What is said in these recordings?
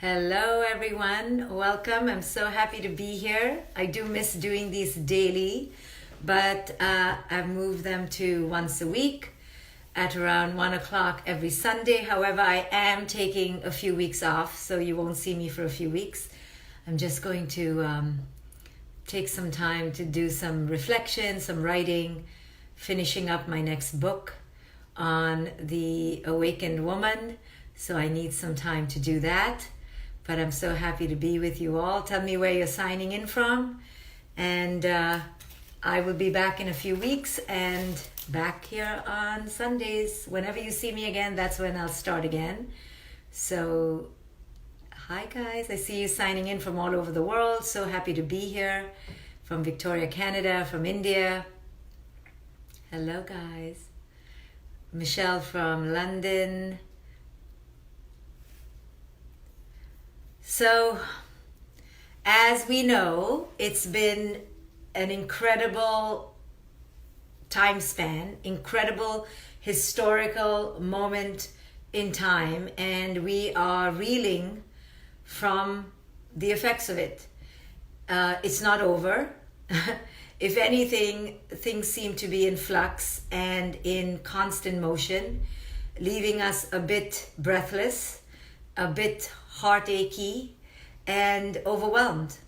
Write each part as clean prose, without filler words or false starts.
Hello everyone, welcome. I'm so happy to be here. I do miss doing these daily, but I've moved them to once a week at around 1 o'clock every Sunday. However, I am taking a few weeks off, so you won't see me for a few weeks. I'm just going to take some time to do some reflection, some writing, finishing up my next book on the awakened woman. So I need some time to do that. But I'm so happy to be with you all. Tell me where you're signing in from. And I will be back in a few weeks and back here on Sundays. Whenever you see me again, that's when I'll start again. So, hi guys. I see you signing in from all over the world. So happy to be here. From Victoria, Canada, from India. Hello guys. Michelle from London. So, as we know, it's been an incredible time span, incredible historical moment in time, and we are reeling from the effects of it. It's not over. If anything, things seem to be in flux and in constant motion, leaving us a bit breathless, a bit heart-achy, and overwhelmed.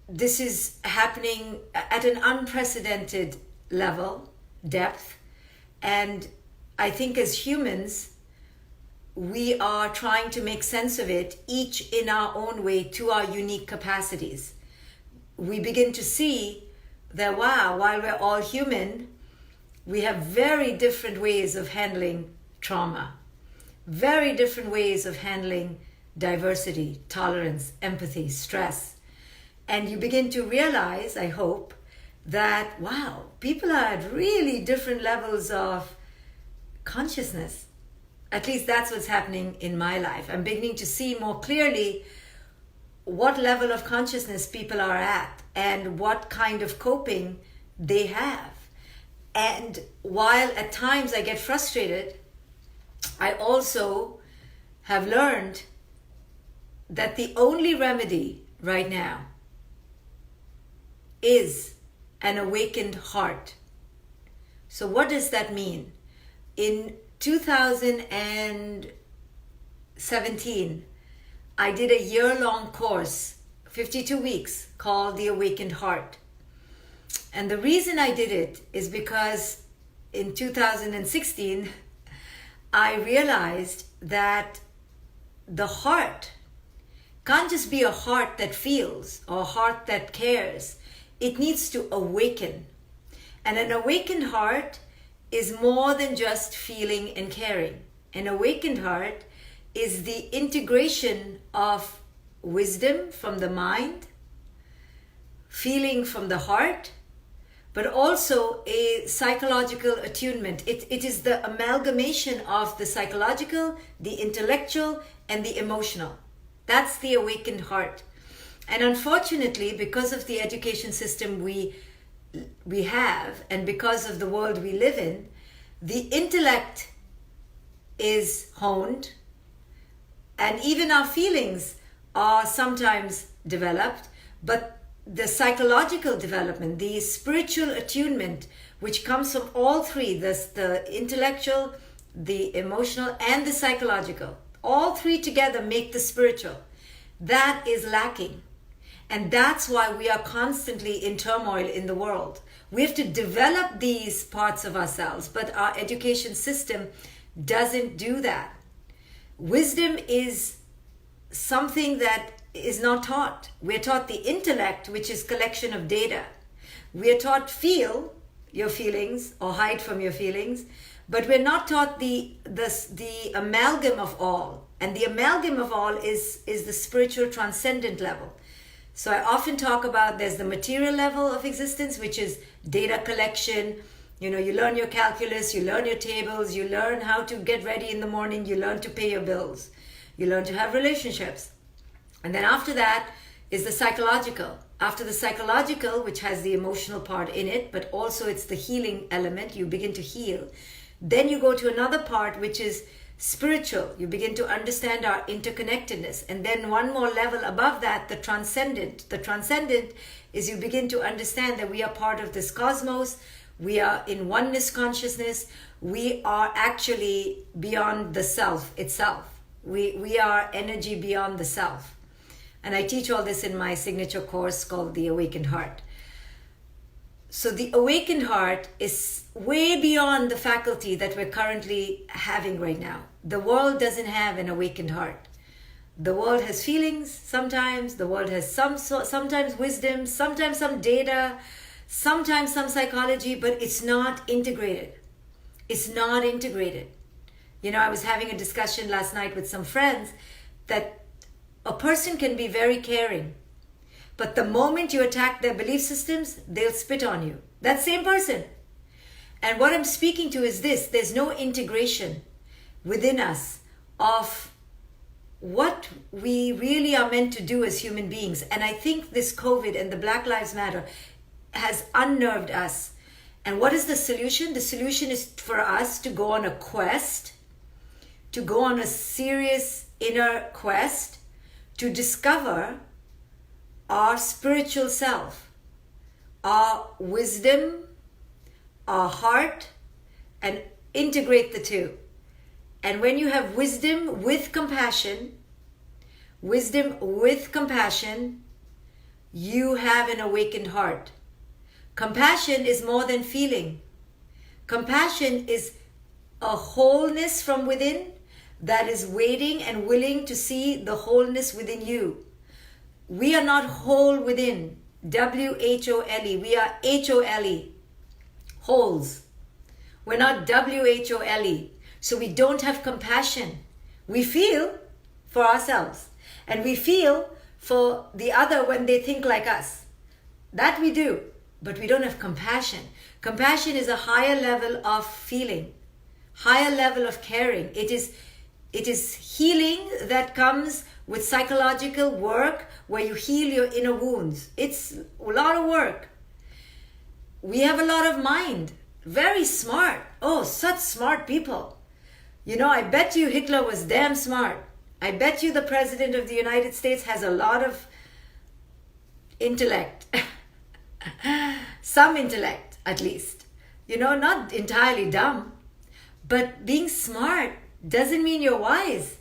This is happening at an unprecedented level, depth, and I think as humans, we are trying to make sense of it, each in our own way to our unique capacities. We begin to see that, wow, while we're all human, we have very different ways of handling trauma. Very different ways of handling diversity, tolerance, empathy, stress. And you begin to realize, I hope, that, wow, people are at really different levels of consciousness. At least that's what's happening in my life. I'm beginning to see more clearly what level of consciousness people are at and what kind of coping they have. And while at times I get frustrated, I also have learned that the only remedy right now is an awakened heart. So what does that mean? In 2017, I did a year-long course, 52 weeks, called The Awakened Heart. And the reason I did it is because in 2016, I realized that the heart can't just be a heart that feels or a heart that cares. It needs to awaken. And an awakened heart is more than just feeling and caring. An awakened heart is the integration of wisdom from the mind, feeling from the heart, but also a psychological attunement. It is the amalgamation of the psychological, the intellectual, and the emotional. That's the awakened heart. And unfortunately, because of the education system we have, and because of the world we live in, the intellect is honed, and even our feelings are sometimes developed, but the psychological development, the spiritual attunement, which comes from all three, the intellectual, the emotional, and the psychological, all three together make the spiritual. That is lacking. And that's why we are constantly in turmoil in the world. We have to develop these parts of ourselves, but our education system doesn't do that. Wisdom is something that is not taught. We're taught the intellect, which is collection of data. We are taught feel your feelings or hide from your feelings, but we're not taught the amalgam of all. And the amalgam of all is the spiritual transcendent level. So I often talk about there's the material level of existence, which is data collection. You know, you learn your calculus, you learn your tables, you learn how to get ready in the morning, you learn to pay your bills, you learn to have relationships. And then after that is the psychological. After the psychological, which has the emotional part in it, but also it's the healing element, you begin to heal. Then you go to another part, which is spiritual. You begin to understand our interconnectedness. And then one more level above that, the transcendent. The transcendent is you begin to understand that we are part of this cosmos. We are in oneness consciousness. We are actually beyond the self itself. We are energy beyond the self. And I teach all this in my signature course called The Awakened Heart. So the awakened heart is way beyond the faculty that we're currently having right now. The world doesn't have an awakened heart. The world has feelings sometimes. The world has sometimes wisdom, sometimes some data, sometimes some psychology, but it's not integrated. It's not integrated. You know, I was having a discussion last night with some friends that a person can be very caring, but the moment you attack their belief systems, they'll spit on you. That same person. And what I'm speaking to is this: there's no integration within us of what we really are meant to do as human beings. And I think this COVID and the Black Lives Matter has unnerved us. And what is the solution? The solution is for us to go on a quest, to go on a serious inner quest, to discover our spiritual self, our wisdom, our heart, and integrate the two. And when you have wisdom with compassion, you have an awakened heart. Compassion is more than feeling. Compassion is a wholeness from within that is waiting and willing to see the wholeness within you. We are not whole within. W-H-O-L-E. We are H-O-L-E. Holes. We're not W-H-O-L-E. So we don't have compassion. We feel for ourselves. And we feel for the other when they think like us. That we do. But we don't have compassion. Compassion is a higher level of feeling. Higher level of caring. It is healing that comes with psychological work where you heal your inner wounds. It's a lot of work. We have a lot of mind. Very smart. Oh, such smart people. You know, I bet you Hitler was damn smart. I bet you the President of the United States has a lot of intellect. Some intellect, at least. You know, not entirely dumb. But being smart doesn't mean you're wise.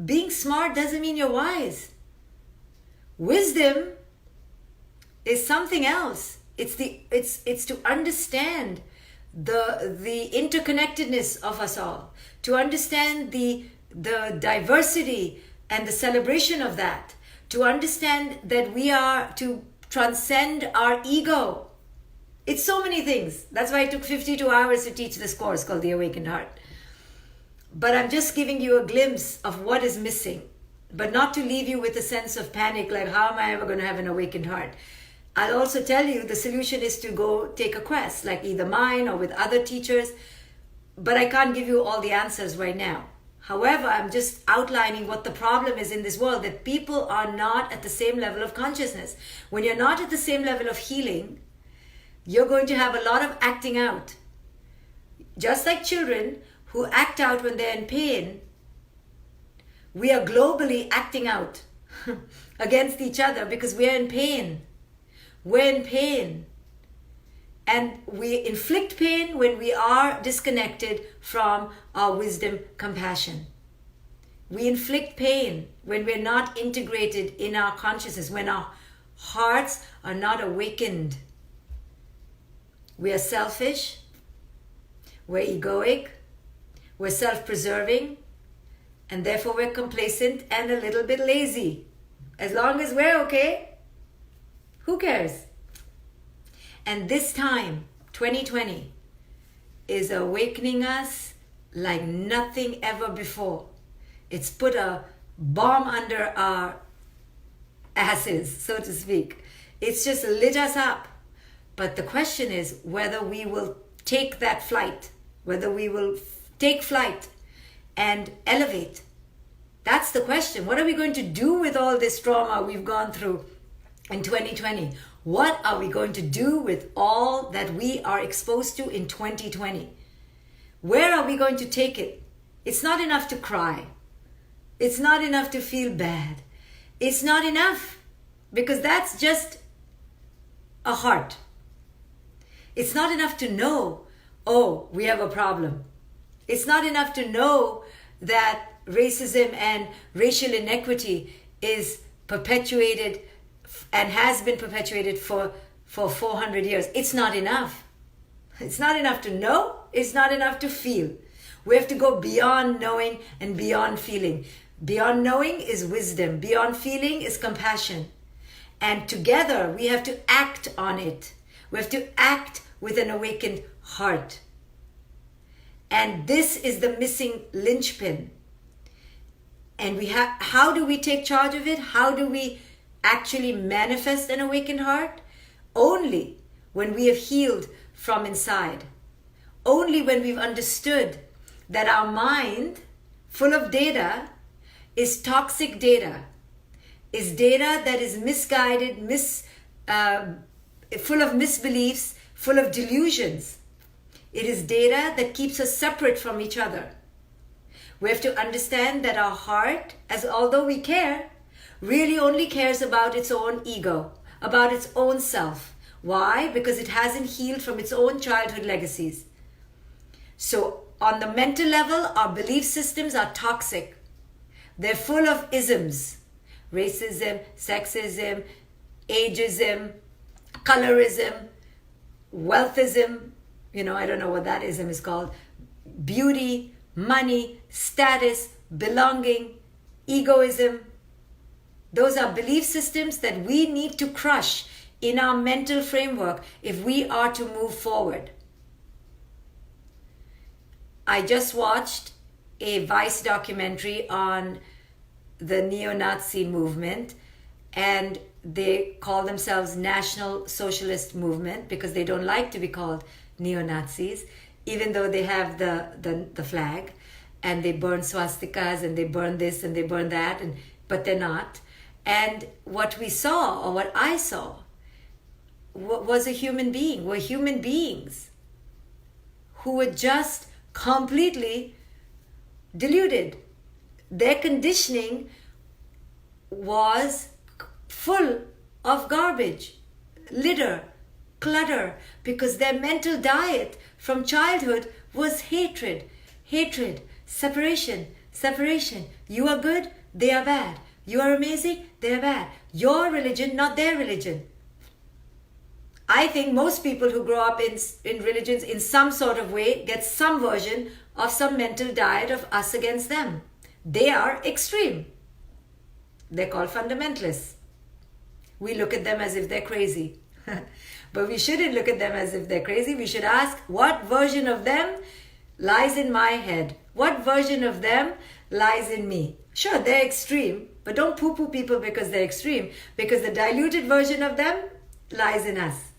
Being smart doesn't mean you're wise. Wisdom is something else. It's to understand the interconnectedness of us all, to understand the diversity and the celebration of that, to understand that we are to transcend our ego. It's so many things. That's why it took 52 hours to teach this course called The Awakened Heart. But I'm just giving you a glimpse of what is missing, but not to leave you with a sense of panic, like how am I ever going to have an awakened heart? I'll also tell you the solution is to go take a quest, like either mine or with other teachers, but I can't give you all the answers right now. However, I'm just outlining what the problem is in this world, that people are not at the same level of consciousness. When you're not at the same level of healing, you're going to have a lot of acting out. Just like children who act out when they're in pain, we are globally acting out against each other because we are in pain. We're in pain. And we inflict pain when we are disconnected from our wisdom, compassion. We inflict pain when we're not integrated in our consciousness, when our hearts are not awakened. We are selfish, we're egoic, we're self-preserving, and therefore we're complacent and a little bit lazy. As long as we're okay, who cares? And this time, 2020, is awakening us like nothing ever before. It's put a bomb under our asses, so to speak. It's just lit us up. But the question is whether we will take that flight, whether we will take flight and elevate. That's the question. What are we going to do with all this trauma we've gone through in 2020? What are we going to do with all that we are exposed to in 2020? Where are we going to take it? It's not enough to cry. It's not enough to feel bad. It's not enough, because that's just a heart. It's not enough to know, oh, we have a problem. It's not enough to know that racism and racial inequity is perpetuated and has been perpetuated for 400 years. It's not enough. It's not enough to know. It's not enough to feel. We have to go beyond knowing and beyond feeling. Beyond knowing is wisdom. Beyond feeling is compassion. And together we have to act on it. We have to act with an awakened heart. And this is the missing linchpin. And how do we take charge of it? How do we actually manifest an awakened heart? Only when we have healed from inside. Only when we've understood that our mind, full of data, is toxic data, is data that is misguided, full of misbeliefs, full of delusions. It is data that keeps us separate from each other. We have to understand that our heart, although we care, really only cares about its own ego, about its own self. Why? Because it hasn't healed from its own childhood legacies. So on the mental level, our belief systems are toxic. They're full of isms. Racism, sexism, ageism, colorism, wealthism, I don't know what that ism is called, beauty, money, status, belonging, egoism. Those are belief systems that we need to crush in our mental framework if we are to move forward. I just watched a Vice documentary on the neo-Nazi movement, and they call themselves National Socialist Movement because they don't like to be called neo-Nazis, even though they have the flag, and they burn swastikas and they burn this and they burn that, but they're not. And what we saw, or what I saw, was a human being, were human beings who were just completely deluded. Their conditioning was full of garbage, litter, clutter, because their mental diet from childhood was hatred, separation. You are good, they are bad. You are amazing, they are bad. Your religion, not their religion. I think most people who grow up in religions in some sort of way get some version of some mental diet of us against them. They are extreme. They're called fundamentalists. We look at them as if they're crazy. But we shouldn't look at them as if they're crazy. We should ask, what version of them lies in my head? What version of them lies in me? Sure, they're extreme, but don't poo-poo people because they're extreme, because the diluted version of them lies in us.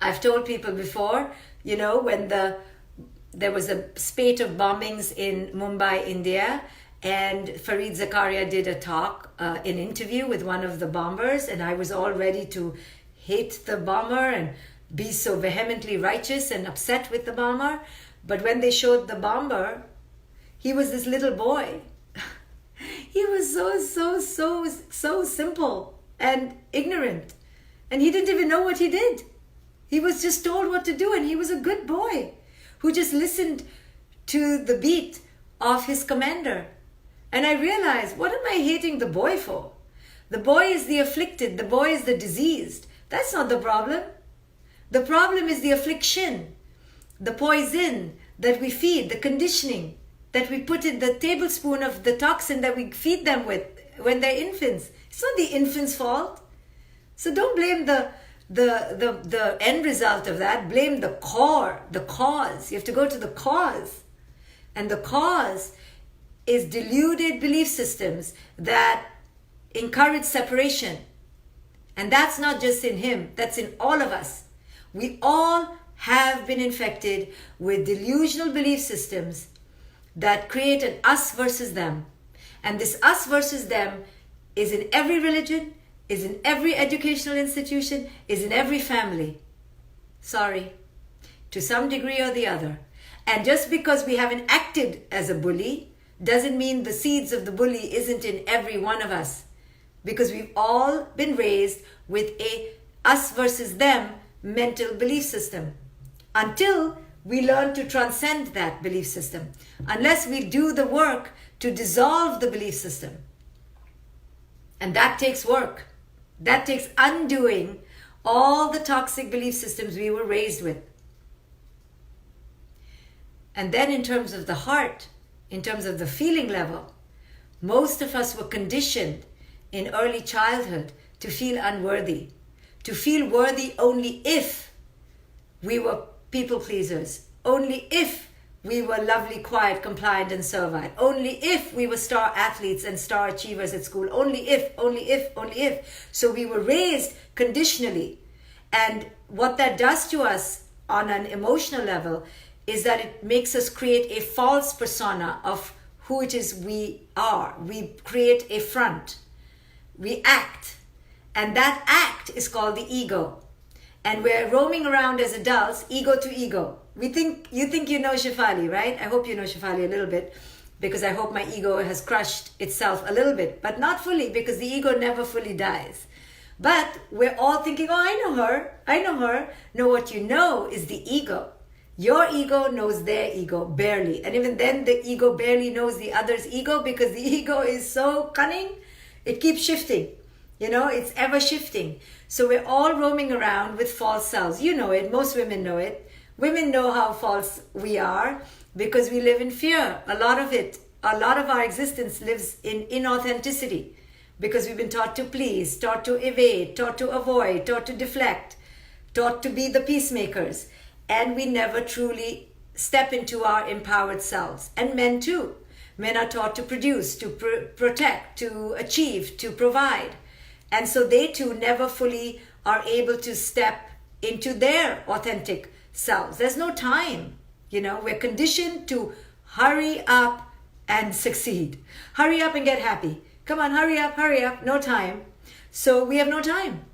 I've told people before, when there was a spate of bombings in Mumbai, India, and Fareed Zakaria did a talk, an interview with one of the bombers, and I was all ready to hate the bomber and be so vehemently righteous and upset with the bomber. But when they showed the bomber, he was this little boy. He was so simple and ignorant. And he didn't even know what he did. He was just told what to do, and he was a good boy who just listened to the beat of his commander. And I realized, what am I hating the boy for? The boy is the afflicted. The boy is the diseased. That's not the problem. The problem is the affliction, the poison that we feed, the conditioning that we put in, the tablespoon of the toxin that we feed them with when they're infants. It's not the infant's fault. So don't blame the end result of that. Blame the core, the cause. You have to go to the cause. And the cause is deluded belief systems that encourage separation. And that's not just in him, that's in all of us. We all have been infected with delusional belief systems that create an us versus them. And this us versus them is in every religion, is in every educational institution, is in every family. Sorry, to some degree or the other. And just because we haven't acted as a bully doesn't mean the seeds of the bully isn't in every one of us. Because we've all been raised with a us versus them mental belief system. Until we learn to transcend that belief system. Unless we do the work to dissolve the belief system. And that takes work. That takes undoing all the toxic belief systems we were raised with. And then in terms of the heart, in terms of the feeling level, most of us were conditioned in early childhood to feel unworthy. To feel worthy only if we were people pleasers. Only if we were lovely, quiet, compliant, and servile. Only if we were star athletes and star achievers at school. Only if, only if, only if. So we were raised conditionally. And what that does to us on an emotional level is that it makes us create a false persona of who it is we are. We create a front. We act. And that act is called the ego. And we're roaming around as adults, ego to ego. You think you know Shefali, right? I hope you know Shefali a little bit, because I hope my ego has crushed itself a little bit, but not fully, because the ego never fully dies. But we're all thinking, oh, I know her. No, what you know is the ego. Your ego knows their ego, barely. And even then, the ego barely knows the other's ego, because the ego is so cunning, it keeps shifting. It's ever shifting. So we're all roaming around with false selves. You know it. Most women know it. Women know how false we are because we live in fear. A lot of our existence lives in inauthenticity because we've been taught to please, taught to evade, taught to avoid, taught to deflect, taught to be the peacemakers. And we never truly step into our empowered selves. And men too. Men are taught to produce, to protect, to achieve, to provide. And so they too never fully are able to step into their authentic selves. There's no time. We're conditioned to hurry up and succeed. Hurry up and get happy. Come on, hurry up, no time. So we have no time.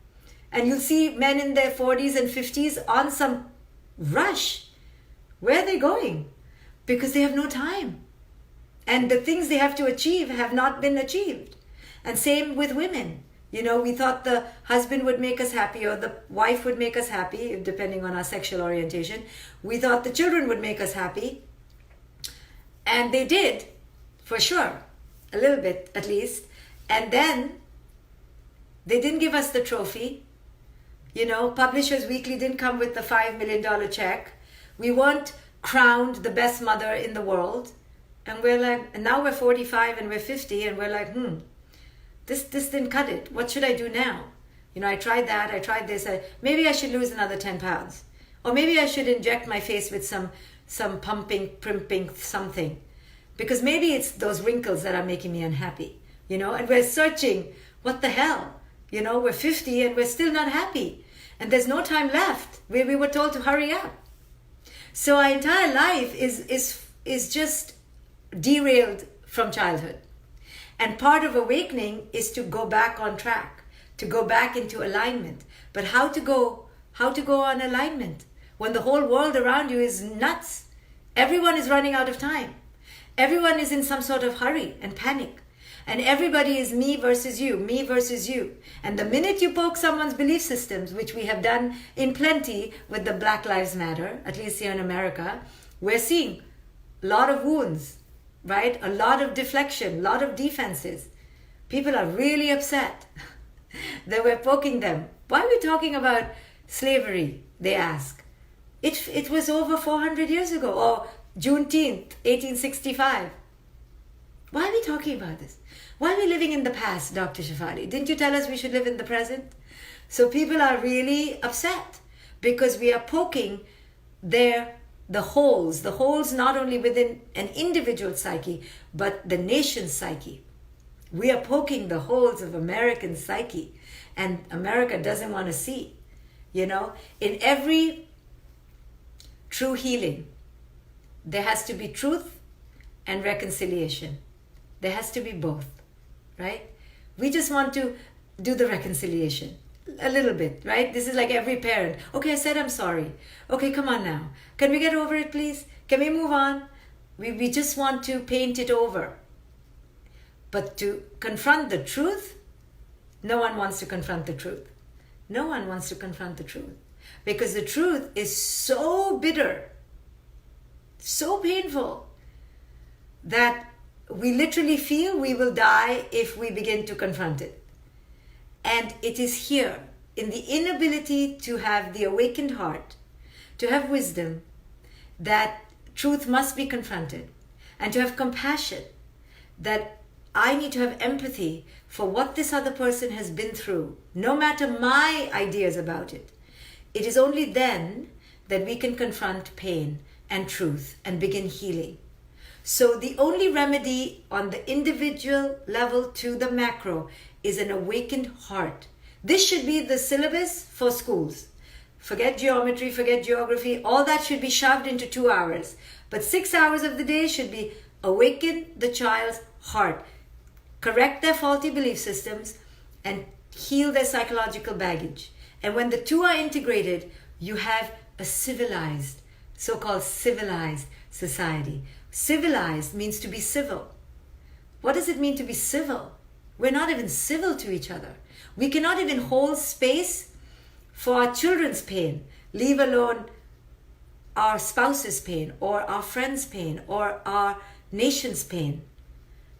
And you'll see men in their 40s and 50s on some rush. Where are they going? Because they have no time. And the things they have to achieve have not been achieved. And same with women. We thought the husband would make us happy or the wife would make us happy, depending on our sexual orientation. We thought the children would make us happy. And they did, for sure. A little bit, at least. And then they didn't give us the trophy. Publishers Weekly didn't come with the $5 million check. We weren't crowned the best mother in the world. And we're like, and now we're 45 and we're 50 and we're like, this didn't cut it. What should I do now? I tried that, I tried this. Maybe I should lose another 10 pounds. Or maybe I should inject my face with some pumping, primping something. Because maybe it's those wrinkles that are making me unhappy. And we're searching, what the hell? We're 50 and we're still not happy. And there's no time left. We were told to hurry up. So our entire life is just derailed from childhood. And part of awakening is to go back on track, to go back into alignment. But how to go on alignment when the whole world around you is nuts? Everyone is running out of time. Everyone is in some sort of hurry and panic. And everybody is me versus you, me versus you. And the minute you poke someone's belief systems, which we have done in plenty with the Black Lives Matter, at least here in America, we're seeing a lot of wounds. Right? A lot of deflection, a lot of defenses. People are really upset that we're poking them. Why are we talking about slavery? They ask. It was over 400 years ago, or Juneteenth, 1865. Why are we talking about this? Why are we living in the past, Dr. Shefali? Didn't you tell us we should live in the present? So people are really upset because we are poking the holes not only within an individual psyche, but the nation's psyche. We are poking the holes of American psyche, and America doesn't want to see. In every true healing, there has to be truth and reconciliation. There has to be both, right? We just want to do the reconciliation. a little bit, right? This is like every parent. Okay, I said I'm sorry. Okay, come on now. Can we get over it, please? Can we move on? We just want to paint it over. But to confront the truth, no one wants to confront the truth. No one wants to confront the truth. Because the truth is so bitter, so painful, that we literally feel we will die if we begin to confront it. And it is here, in the inability to have the awakened heart, to have wisdom, that truth must be confronted, and to have compassion, that I need to have empathy for what this other person has been through, no matter my ideas about it. It is only then that we can confront pain and truth and begin healing. So the only remedy on the individual level to the macro is an awakened heart. This should be the syllabus for schools. Forget geometry, forget geography, all that should be shoved into 2 hours. But 6 hours of the day should be awaken the child's heart, correct their faulty belief systems, and heal their psychological baggage. And when the two are integrated, you have a civilized, so-called civilized society. Civilized means to be civil. What does it mean to be civil? We're not even civil to each other. We cannot even hold space for our children's pain, leave alone our spouse's pain or our friend's pain or our nation's pain.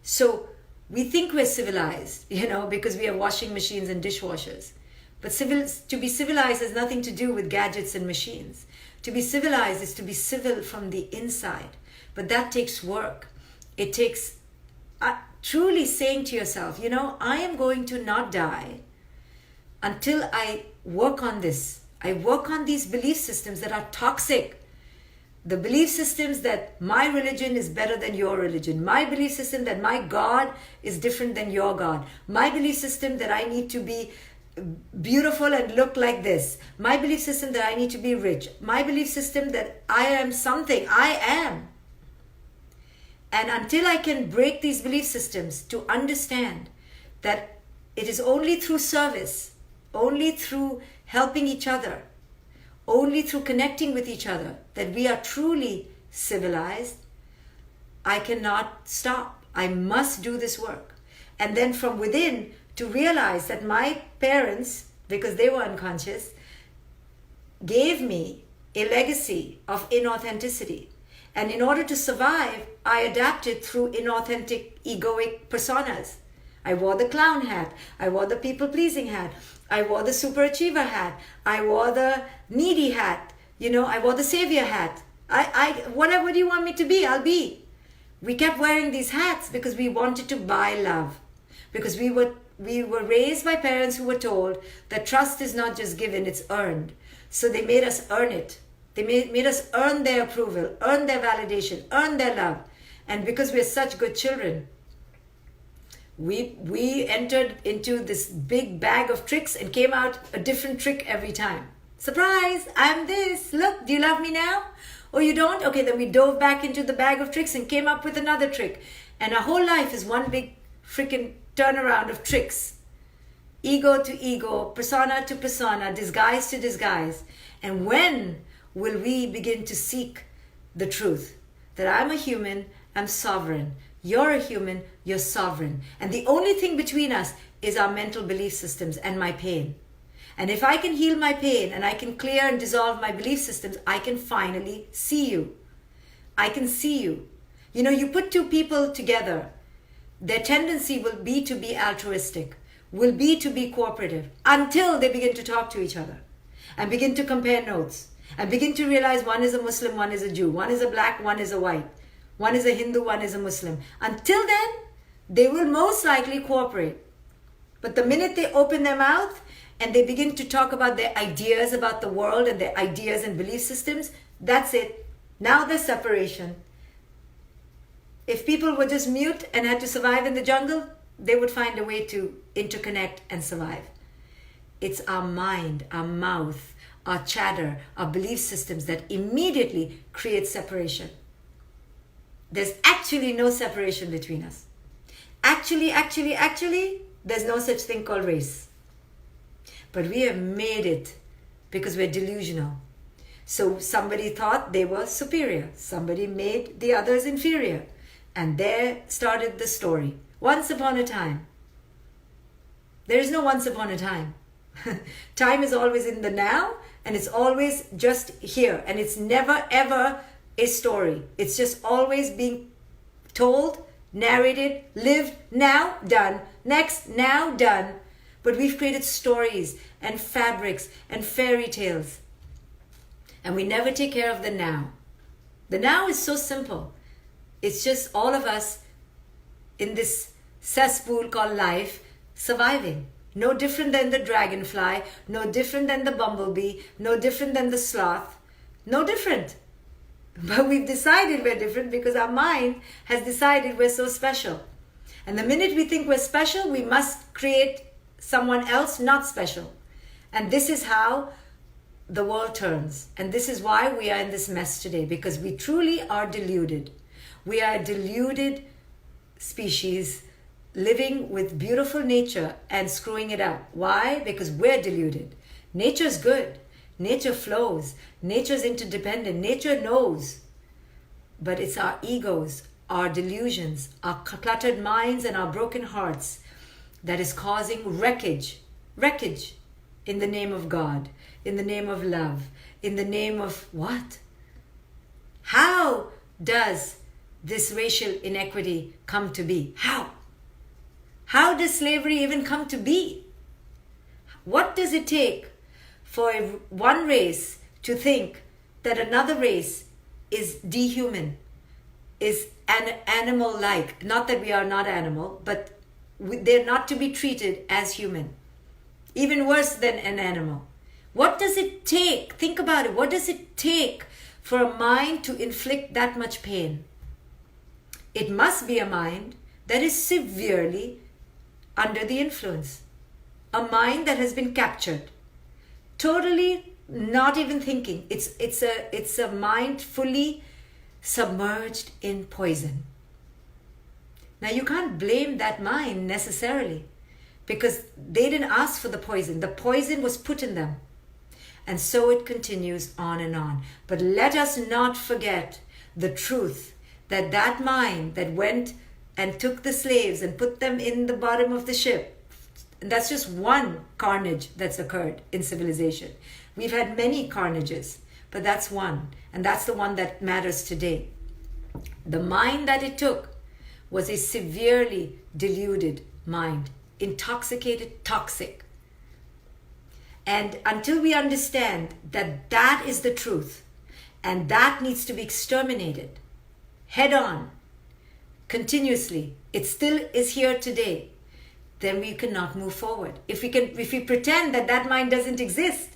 So we think we're civilized, because we have washing machines and dishwashers. But to be civilized has nothing to do with gadgets and machines. To be civilized is to be civil from the inside. But that takes work. It takes truly saying to yourself, I am going to not die until I work on this. I work on these belief systems that are toxic. The belief systems that my religion is better than your religion. My belief system that my God is different than your God. My belief system that I need to be beautiful and look like this. My belief system that I need to be rich. My belief system that I am something. I am. And until I can break these belief systems to understand that it is only through service, only through helping each other, only through connecting with each other that we are truly civilized, I cannot stop. I must do this work. And then from within to realize that my parents, because they were unconscious, gave me a legacy of inauthenticity. And in order to survive, I adapted through inauthentic egoic personas. I wore the clown hat. I wore the people-pleasing hat. I wore the superachiever hat. I wore the needy hat. I wore the savior hat. Whatever you want me to be, I'll be. We kept wearing these hats because we wanted to buy love. Because we were raised by parents who were told that trust is not just given, it's earned. So they made us earn it. They made us earn their approval, earn their validation, earn their love. And because we're such good children, we entered into this big bag of tricks and came out a different trick every time. Surprise, I'm this. Look, do you love me now? Or you don't? Okay, then we dove back into the bag of tricks and came up with another trick. And our whole life is one big freaking turnaround of tricks. Ego to ego, persona to persona, disguise to disguise. And when will we begin to seek the truth? That I'm a human, I'm sovereign. You're a human, you're sovereign. And the only thing between us is our mental belief systems and my pain. And if I can heal my pain and I can clear and dissolve my belief systems, I can finally see you. I can see you. You put two people together, their tendency will be to be altruistic, will be to be cooperative, until they begin to talk to each other and begin to compare notes and begin to realize one is a Muslim, one is a Jew, one is a black, one is a white. One is a Hindu, one is a Muslim. Until then, they will most likely cooperate. But the minute they open their mouth and they begin to talk about their ideas about the world and their ideas and belief systems, that's it. Now there's separation. If people were just mute and had to survive in the jungle, they would find a way to interconnect and survive. It's our mind, our mouth, our chatter, our belief systems that immediately create separation. There's actually no separation between us. Actually, there's no such thing called race. but we have made it because we're delusional. So somebody thought they were superior. Somebody made the others inferior. And there started the story. Once upon a time. There is no once upon a time. Time is always in the now, and it's always just here. And it's never ever a story. It's just always being told, narrated, lived, now, done. Next, now, done. But we've created stories and fabrics and fairy tales. And we never take care of the now. The now is so simple. It's just all of us in this cesspool called life surviving. No different than the dragonfly, no different than the bumblebee, no different than the sloth, no different. But we've decided we're different because our mind has decided we're so special. And the minute we think we're special, we must create someone else not special. And this is how the world turns. And this is why we are in this mess today, because we truly are deluded. We are a deluded species living with beautiful nature and screwing it up. Why? Because we're deluded. Nature's good. Nature flows. Nature's interdependent. Nature knows. But it's our egos, our delusions, our cluttered minds and our broken hearts that is causing wreckage. Wreckage in the name of God, in the name of love, in the name of what? How does this racial inequity come to be? How? How does slavery even come to be? What does it take for one race to think that another race is dehuman, is animal-like? Not that we are not animal, but they're not to be treated as human. Even worse than an animal. What does it take? Think about it. What does it take for a mind to inflict that much pain? It must be a mind that is severely under the influence. A mind that has been captured. Totally not even thinking. It's a mind fully submerged in poison. Now you can't blame that mind necessarily, because they didn't ask for the poison. The poison was put in them. And so it continues on and on. But let us not forget the truth that that mind that went and took the slaves and put them in the bottom of the ship, and that's just one carnage that's occurred in civilization. We've had many carnages, but that's one. And that's the one that matters today. The mind that it took was a severely deluded mind. Intoxicated, toxic. And until we understand that that is the truth, and that needs to be exterminated, head on, continuously, it still is here today, then we cannot move forward. If we pretend that that mind doesn't exist,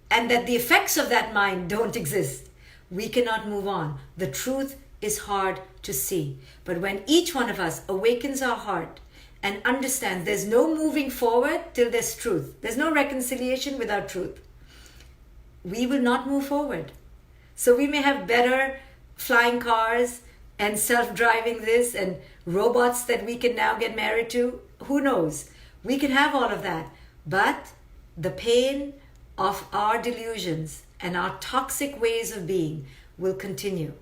and that the effects of that mind don't exist, we cannot move on. The truth is hard to see. But when each one of us awakens our heart and understands there's no moving forward till there's truth, there's no reconciliation without truth, we will not move forward. So we may have better flying cars and self-driving this and robots that we can now get married to. Who knows? We can have all of that. But the pain of our delusions and our toxic ways of being will continue.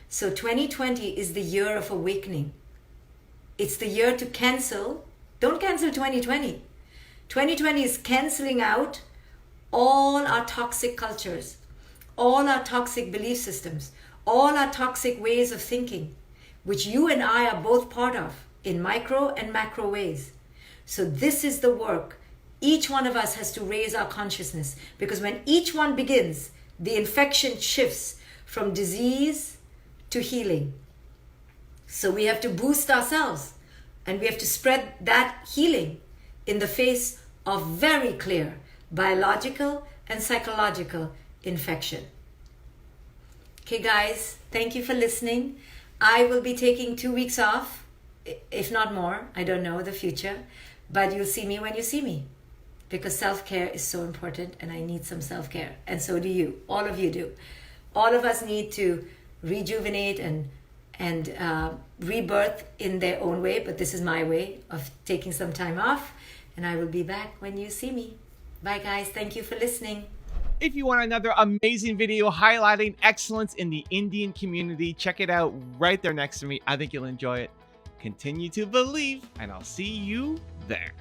So 2020 is the year of awakening. It's the year to cancel. Don't cancel 2020. 2020 is canceling out all our toxic cultures, all our toxic belief systems, all our toxic ways of thinking, which you and I are both part of in micro and macro ways. So this is the work. Each one of us has to raise our consciousness, because when each one begins, the infection shifts from disease to healing. So we have to boost ourselves, and we have to spread that healing in the face of very clear biological and psychological infection. Okay guys, thank you for listening. I will be taking 2 weeks off, if not more. I don't know the future, but you'll see me when you see me, because self-care is so important, and I need some self-care, and so do you. All of you do. All of us need to rejuvenate and rebirth in their own way, but this is my way of taking some time off And I will be back when you see me. Bye, guys. Thank you for listening. If you want another amazing video highlighting excellence in the Indian community, check it out right there next to me. I think you'll enjoy it. Continue to believe, and I'll see you there.